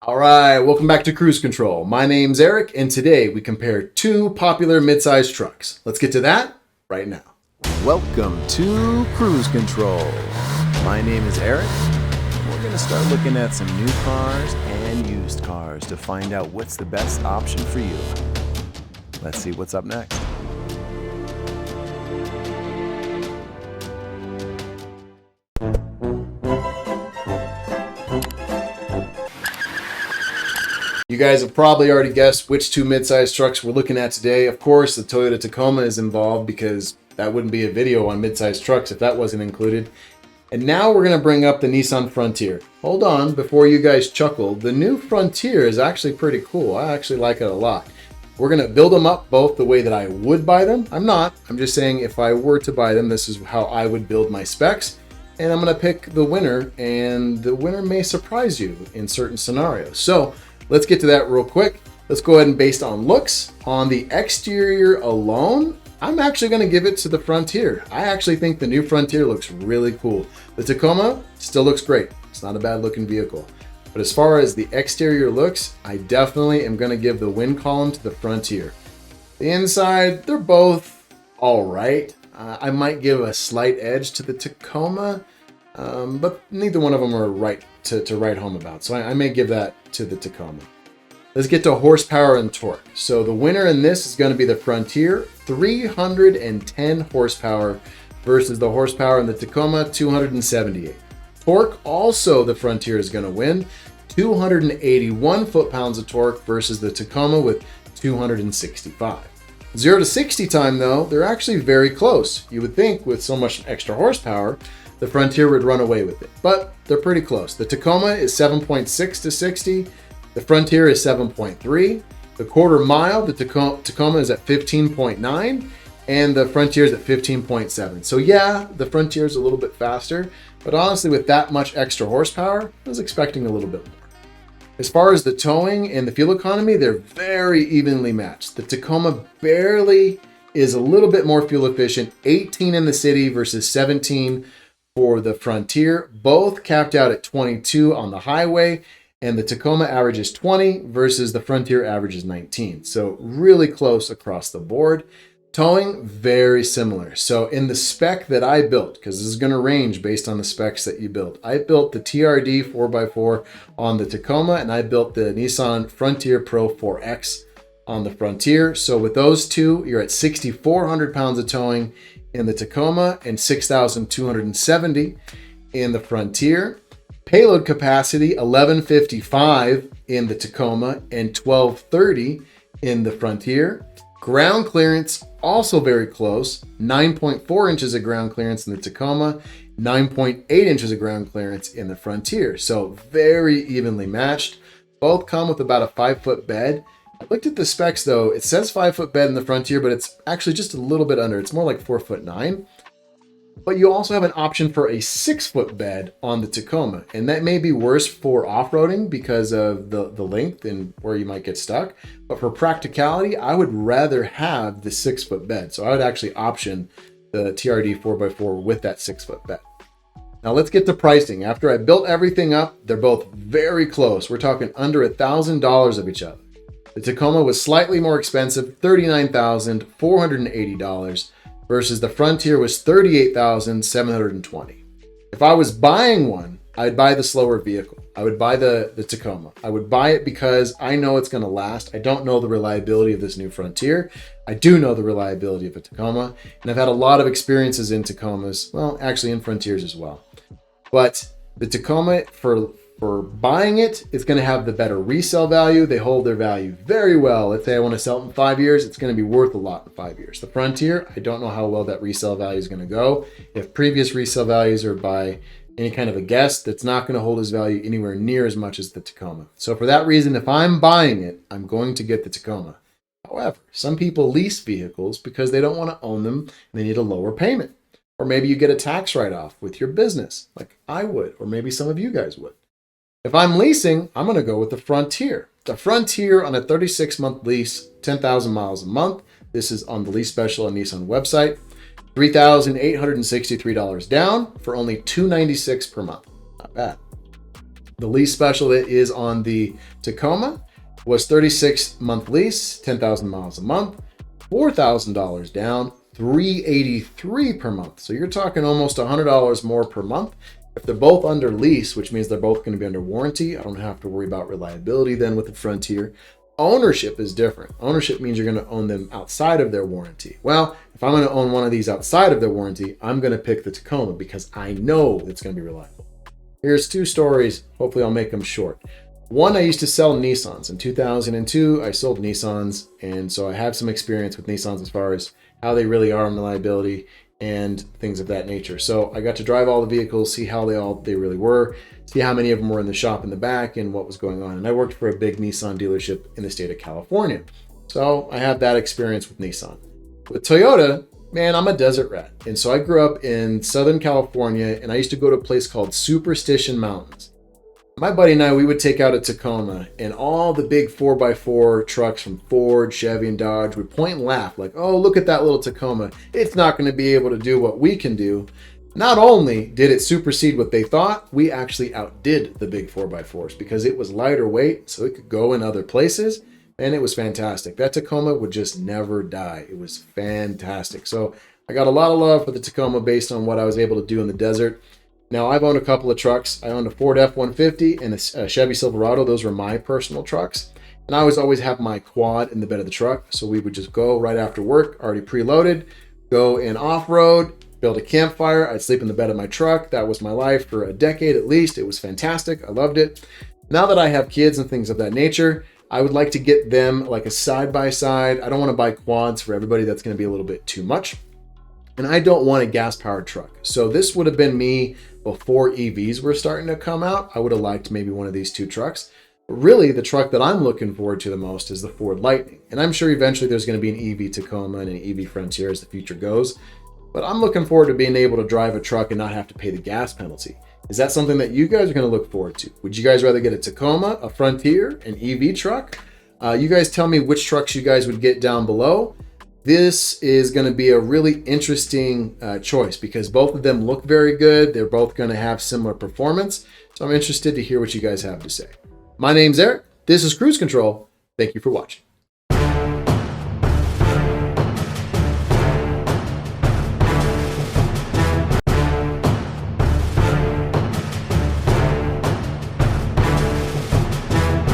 All right, welcome back to Cruise Control. My name's Eric, and today we compare two popular midsize trucks. Let's get to that right now. Welcome to Cruise Control. My name is Eric. We're going to start looking at some new cars and used cars to find out what's the best option for you. Let's see what's up next. You guys have probably already guessed which two midsize trucks we're looking at today. Of course, the Toyota Tacoma is involved because that wouldn't be a video on midsize trucks if that wasn't included. And now we're going to bring up the Nissan Frontier. Hold on, before you guys chuckle, the new Frontier is actually pretty cool. I actually like it a lot. We're going to build them up both the way that I would buy them. I'm not. I'm just saying if I were to buy them, this is how I would build my specs. And I'm going to pick the winner, and the winner may surprise you in certain scenarios. So let's get to that real quick. Let's go ahead and based on looks, on the exterior alone, I'm actually going to give it to the Frontier. I actually think the new Frontier looks really cool. The Tacoma still looks great. It's not a bad looking vehicle. But as far as the exterior looks, I definitely am going to give the win column to the Frontier. The inside, they're both all right. I might give a slight edge to the Tacoma, but neither one of them are right to write home about. So I may give that to the Tacoma. Let's get to horsepower and torque. So the winner in this is going to be the Frontier, 310 horsepower versus the horsepower in the Tacoma, 278. Torque, also the Frontier is going to win, 281 foot-pounds of torque versus the Tacoma with 265. 0 to 60 time though, they're actually very close. You would think with so much extra horsepower, the Frontier would run away with it, but they're pretty close. The Tacoma is 7.6 to 60. The Frontier is 7.3. The quarter mile, the Tacoma is at 15.9, and the Frontier is at 15.7. So yeah, the Frontier is a little bit faster, but honestly, with that much extra horsepower, I was expecting a little bit more. As far as the towing and the fuel economy, they're very evenly matched. The Tacoma barely is a little bit more fuel efficient, 18 in the city versus 17 for the Frontier, both capped out at 22 on the highway, and the Tacoma averages 20 versus the Frontier averages 19. So really close across the board. Towing, very similar. So in the spec that I built, because this is going to range based on the specs that you built, I built the TRD 4x4 on the Tacoma, and I built the Nissan Frontier Pro 4X on the Frontier. So with those two, you're at 6,400 pounds of towing in the Tacoma and 6,270 in the Frontier. Payload capacity, 1155 in the Tacoma and 1230 in the Frontier. Ground clearance, also very close, 9.4 inches of ground clearance in the Tacoma, 9.8 inches of ground clearance in the Frontier. So very evenly matched. Both come with about a 5-foot bed. I looked at the specs though, it says 5-foot bed in the Frontier, but it's actually just a little bit under. It's more like 4'9". But you also have an option for a 6-foot bed on the Tacoma, and that may be worse for off-roading because of the length and where you might get stuck. But for practicality, I would rather have the 6-foot bed. So I would actually option the TRD 4x4 with that 6-foot bed. Now let's get to pricing. After I built everything up, they're both very close. We're talking under $1,000 of each other. The Tacoma was slightly more expensive, $39,480. Versus the Frontier was $38,720. If I was buying one, I'd buy the slower vehicle. I would buy the Tacoma. I would buy it because I know it's going to last. I don't know the reliability of this new Frontier. I do know the reliability of a Tacoma, and I've had a lot of experiences in Tacomas, well, actually in Frontiers as well. But the Tacoma, for buying it, it's going to have the better resale value. They hold their value very well. Let's say I want to sell it in 5 years, it's going to be worth a lot in 5 years. The Frontier, I don't know how well that resale value is going to go. If previous resale values are by any kind of a guess, that's not going to hold its value anywhere near as much as the Tacoma. So for that reason, if I'm buying it, I'm going to get the Tacoma. However, some people lease vehicles because they don't want to own them and they need a lower payment. Or maybe you get a tax write-off with your business, like I would, or maybe some of you guys would. If I'm leasing, I'm going to go with the Frontier. The Frontier on a 36-month lease, 10,000 miles a month. This is on the lease special on Nissan website. $3,863 down for only $296 per month. Not bad. The lease special that is on the Tacoma was 36-month lease, 10,000 miles a month, $4,000 down, $383 per month. So you're talking almost $100 more per month. If they're both under lease, which means they're both going to be under warranty, I don't have to worry about reliability then with the Frontier. Ownership is different. Ownership means you're going to own them outside of their warranty. Well, if I'm going to own one of these outside of their warranty, I'm going to pick the Tacoma because I know it's going to be reliable. Here's two stories. Hopefully I'll make them short. One, I used to sell Nissans. In 2002, I sold Nissans, and so I have some experience with Nissans as far as how they really are on reliability and things of that nature. So I got to drive all the vehicles, see how they really were, see how many of them were in the shop in the back and what was going on. And I worked for a big Nissan dealership in the state of California. So I have that experience with Nissan. With Toyota, man, I'm a desert rat. And so I grew up in Southern California, and I used to go to a place called Superstition Mountains. My buddy and I, we would take out a Tacoma, and all the big 4x4 trucks from Ford, Chevy, and Dodge would point and laugh like, oh, look at that little Tacoma. It's not going to be able to do what we can do. Not only did it supersede what they thought, we actually outdid the big 4x4s because it was lighter weight, so it could go in other places, and it was fantastic. That Tacoma would just never die. It was fantastic. So I got a lot of love for the Tacoma based on what I was able to do in the desert. Now, I've owned a couple of trucks. I owned a Ford F-150 and a Chevy Silverado. Those were my personal trucks. And I always have my quad in the bed of the truck. So we would just go right after work, already preloaded, go in off-road, build a campfire. I'd sleep in the bed of my truck. That was my life for a decade at least. It was fantastic. I loved it. Now that I have kids and things of that nature, I would like to get them like a side-by-side. I don't want to buy quads for everybody. That's going to be a little bit too much. And I don't want a gas-powered truck. So this would have been me before EVs were starting to come out. I would have liked maybe one of these two trucks. But really, the truck that I'm looking forward to the most is the Ford Lightning. And I'm sure eventually there's going to be an EV Tacoma and an EV Frontier as the future goes. But I'm looking forward to being able to drive a truck and not have to pay the gas penalty. Is that something that you guys are going to look forward to? Would you guys rather get a Tacoma, a Frontier, an EV truck? You guys tell me which trucks you guys would get down below. This is going to be a really interesting choice because both of them look very good. They're both going to have similar performance. So I'm interested to hear what you guys have to say. My name's Eric. This is Cruise Control. Thank you for watching.